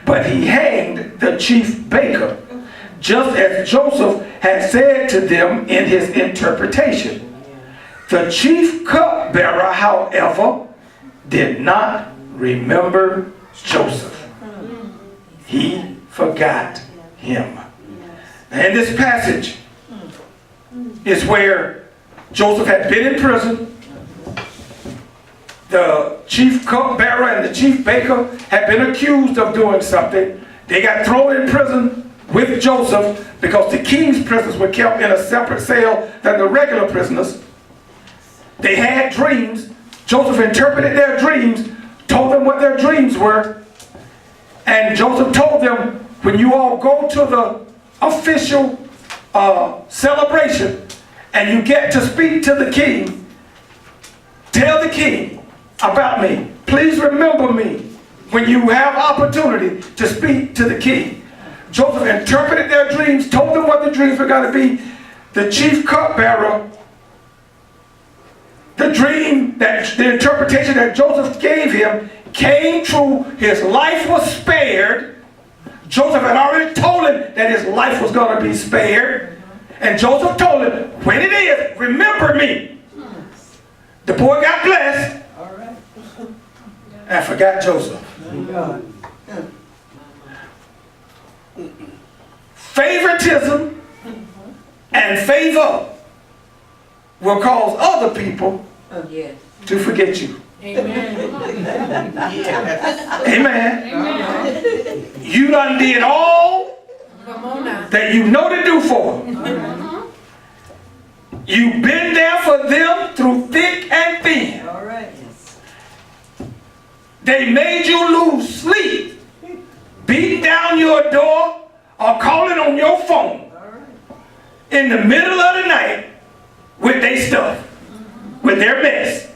but he hanged the chief baker, just as Joseph had said to them in his interpretation. The chief cupbearer, however, did not remember Joseph. He forgot him. And this passage is where Joseph had been in prison. The chief cupbearer and the chief baker had been accused of doing something. They got thrown in prison with Joseph because the king's prisoners were kept in a separate cell than the regular prisoners. They had dreams. Joseph interpreted their dreams, told them what their dreams were. And Joseph told them, when you all go to the official celebration and you get to speak to the king, tell the king about me. Please remember me when you have opportunity to speak to the king. Joseph interpreted their dreams, told them what the dreams were going to be. The chief cupbearer, the dream, the interpretation that Joseph gave him came true. His life was spared. Joseph had already told him that his life was going to be spared. And Joseph told him, when it is, remember me. The boy got blessed and forgot Joseph. Favoritism and favor will cause other people to forget you. Amen. Amen. You done did all that you know to do for them. You've been there for them through thick and thin. All right. They made you lose sleep, beating down your door or calling on your phone in the middle of the night with their stuff, with their mess.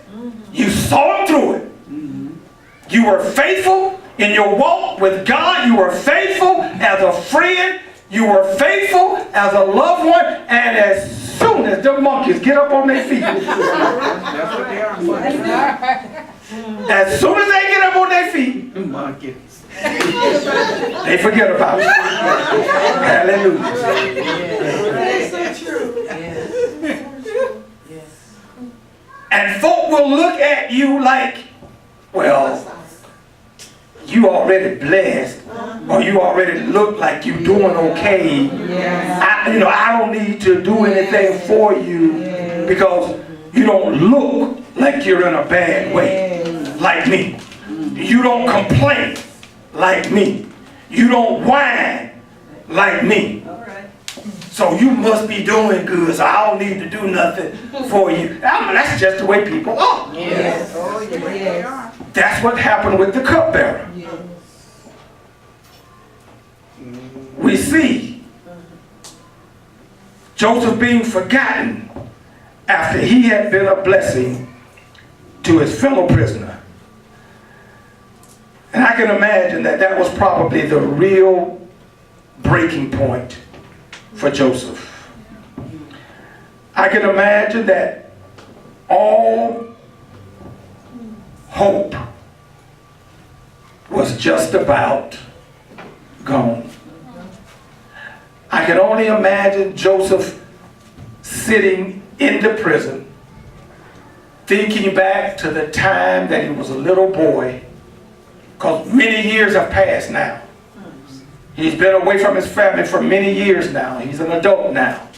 You saw them through it. You were faithful in your walk with God. You were faithful as a friend. You were faithful as a loved one. And as soon as the monkeys get up on their feet, as soon as they get up on their feet, they forget about it. Hallelujah. That's so true. And folk will look at you like, well, you already blessed, or you already look like you're doing okay. I don't need to do anything for you because you don't look like you're in a bad way, like me. You don't complain like me. You don't whine like me. So you must be doing good, so I don't need to do nothing for you. That's just the way people are. Yes. Oh, yes. That's what happened with the cupbearer. Yes. We see Joseph being forgotten after he had been a blessing to his fellow prisoner. And I can imagine that that was probably the real breaking point for Joseph. I can imagine that all hope was just about gone. I can only imagine Joseph sitting in the prison, thinking back to the time that he was a little boy, because many years have passed now. He's been away from his family for many years now. He's an adult now.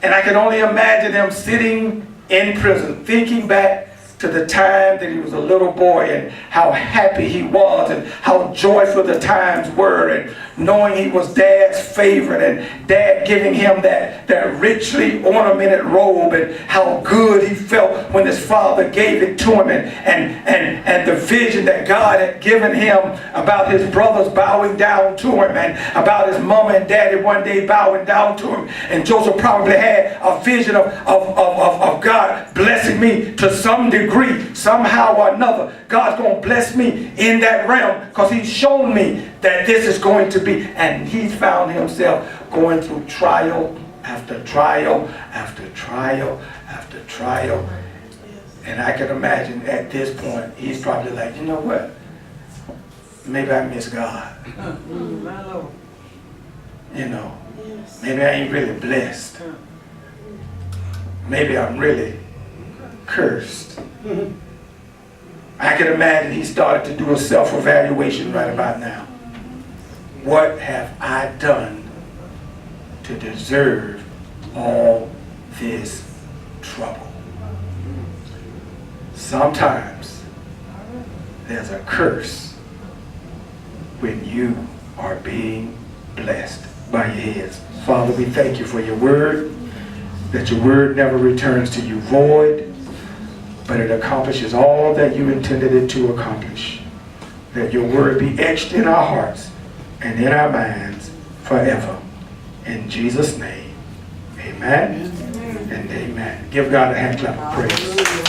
And I can only imagine him sitting in prison, thinking back to the time that he was a little boy and how happy he was and how joyful the times were, and knowing he was Dad's favorite and Dad giving him that richly ornamented robe, and how good he felt when his father gave it to him, and the vision that God had given him about his brothers bowing down to him, and about his mama and daddy one day bowing down to him. And Joseph probably had a vision of God blessing me to some degree, somehow or another. God's going to bless me in that realm because he's shown me that this is going to be. And he's found himself going through trial after trial after trial after trial. And I can imagine at this point he's probably like, you know what, maybe I miss God. My Lord. You know, maybe I ain't really blessed. Maybe I'm really cursed. I can imagine he started to do a self-evaluation right about now. What have I done to deserve all this trouble? Sometimes there's a curse when you are being blessed. Bow your heads. Father, we thank you for your word, that your word never returns to you void, but it accomplishes all that you intended it to accomplish. That your word be etched in our hearts and in our minds forever. In Jesus' name, amen and amen. Give God a hand clap of praise.